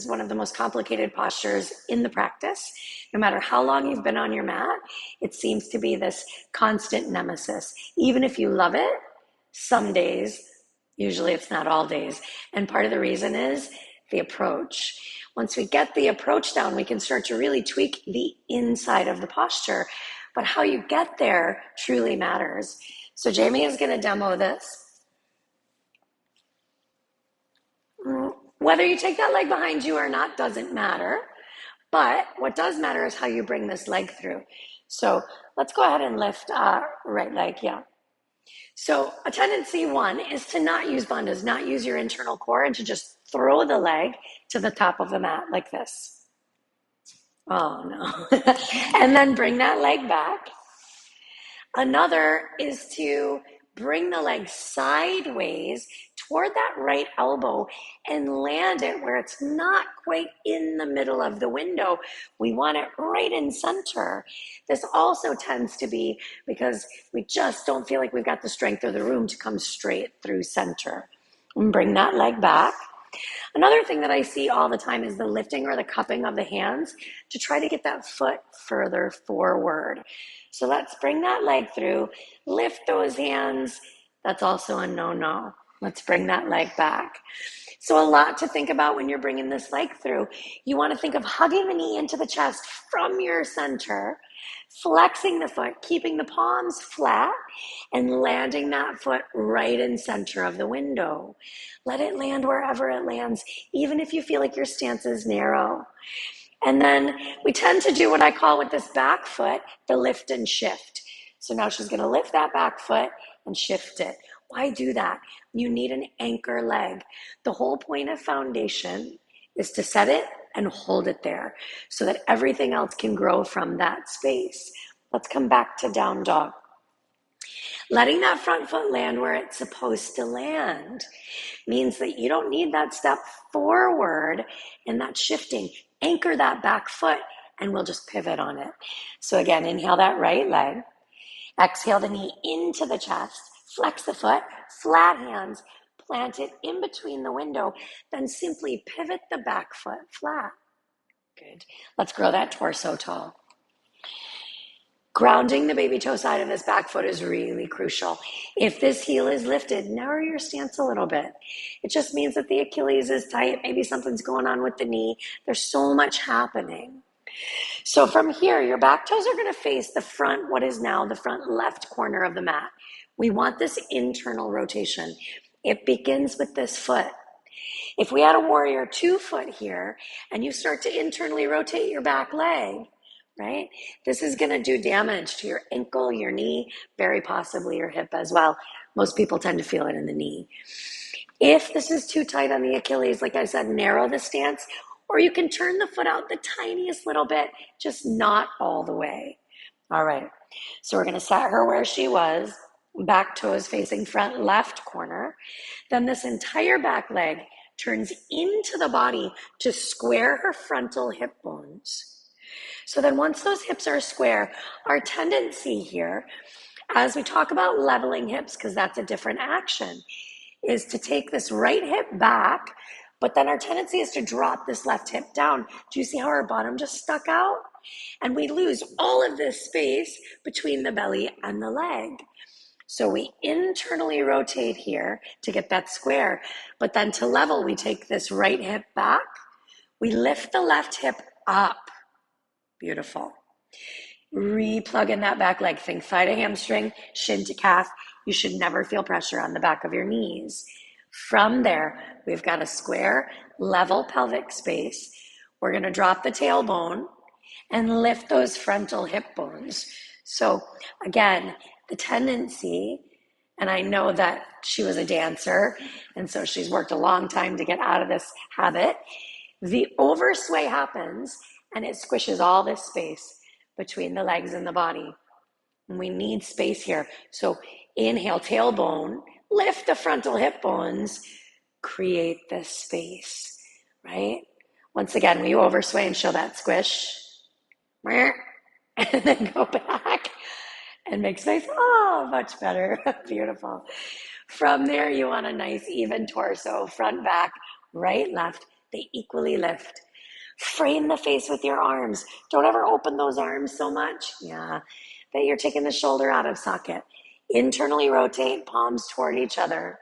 is one of the most complicated postures in the practice. No matter how long you've been on your mat, it seems to be this constant nemesis. Even if you love it, some days, usually it's not all days. And part of the reason is the approach. Once we get the approach down, we can start to really tweak the inside of the posture. But how you get there truly matters. So Jaime is going to demo this. Whether you take that leg behind you or not doesn't matter. But what does matter is how you bring this leg through. So let's go ahead and lift right leg, yeah. So a tendency, one, is to not use bandhas, not use your internal core, and to just throw the leg to the top of the mat like this. Oh no. And then bring that leg back. Another is to bring the leg sideways toward that right elbow and land it where it's not quite in the middle of the window. We want it right in center. This also tends to be because we just don't feel like we've got the strength or the room to come straight through center. And bring that leg back. Another thing that I see all the time is the lifting or the cupping of the hands to try to get that foot further forward. So let's bring that leg through, lift those hands. That's also a no-no. Let's bring that leg back. So a lot to think about when you're bringing this leg through. You want to think of hugging the knee into the chest from your center, flexing the foot, keeping the palms flat, and landing that foot right in center of the window. Let it land wherever it lands, even if you feel like your stance is narrow. And then we tend to do what I call with this back foot, the lift and shift. So now she's going to lift that back foot and shift it. Why do that? You need an anchor leg. The whole point of foundation is to set it and hold it there so that everything else can grow from that space. Let's come back to down dog. Letting that front foot land where it's supposed to land means that you don't need that step forward and that shifting. Anchor that back foot and we'll just pivot on it. So again, inhale that right leg. Exhale the knee into the chest. Flex the foot, flat hands, plant it in between the window, then simply pivot the back foot flat. Good. Let's grow that torso tall. Grounding the baby toe side of this back foot is really crucial. If this heel is lifted, narrow your stance a little bit. It just means that the Achilles is tight. Maybe something's going on with the knee. There's so much happening. So from here, your back toes are going to face the front, what is now the front left corner of the mat. We want this internal rotation. It begins with this foot. If we had a warrior 2 foot here and you start to internally rotate your back leg, right? This is going to do damage to your ankle, your knee, very possibly your hip as well. Most people tend to feel it in the knee. If this is too tight on the Achilles, like I said, narrow the stance, or you can turn the foot out the tiniest little bit, just not all the way. All right, so we're going to set her where she was, back toes facing front left corner. Then this entire back leg turns into the body to square her frontal hip bones. So then once those hips are square, our tendency here, as we talk about leveling hips, because that's a different action, is to take this right hip back, but then our tendency is to drop this left hip down. Do you see how our bottom just stuck out? And we lose all of this space between the belly and the leg. So we internally rotate here to get that square, but then to level, we take this right hip back, we lift the left hip up. Beautiful. Replug in that back leg. Think thigh to hamstring, shin to calf. You should never feel pressure on the back of your knees. From there, we've got a square, level pelvic space. We're going to drop the tailbone and lift those frontal hip bones. So again, the tendency, and I know that she was a dancer, and so she's worked a long time to get out of this habit. The oversway happens, and it squishes all this space between the legs and the body. And we need space here. So inhale, tailbone, lift the frontal hip bones, create this space, right? Once again, we oversway and show that squish. And then go back and make space. Oh, much better. Beautiful. From there, you want a nice even torso, front, back, right, left, they equally lift. Frame the face with your arms. Don't ever open those arms so much. Yeah, that you're taking the shoulder out of socket. Internally rotate, palms toward each other.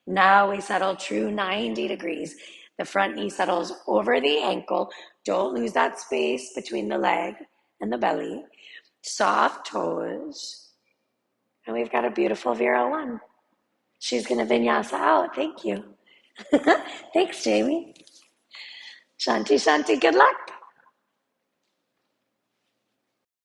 Now we settle true 90 degrees. The front knee settles over the ankle. Don't lose that space between the leg and the belly. Soft toes. And we've got a beautiful Vira 1. She's going to vinyasa out. Thank you. Thanks, Jaime. Shanti, Shanti, good luck.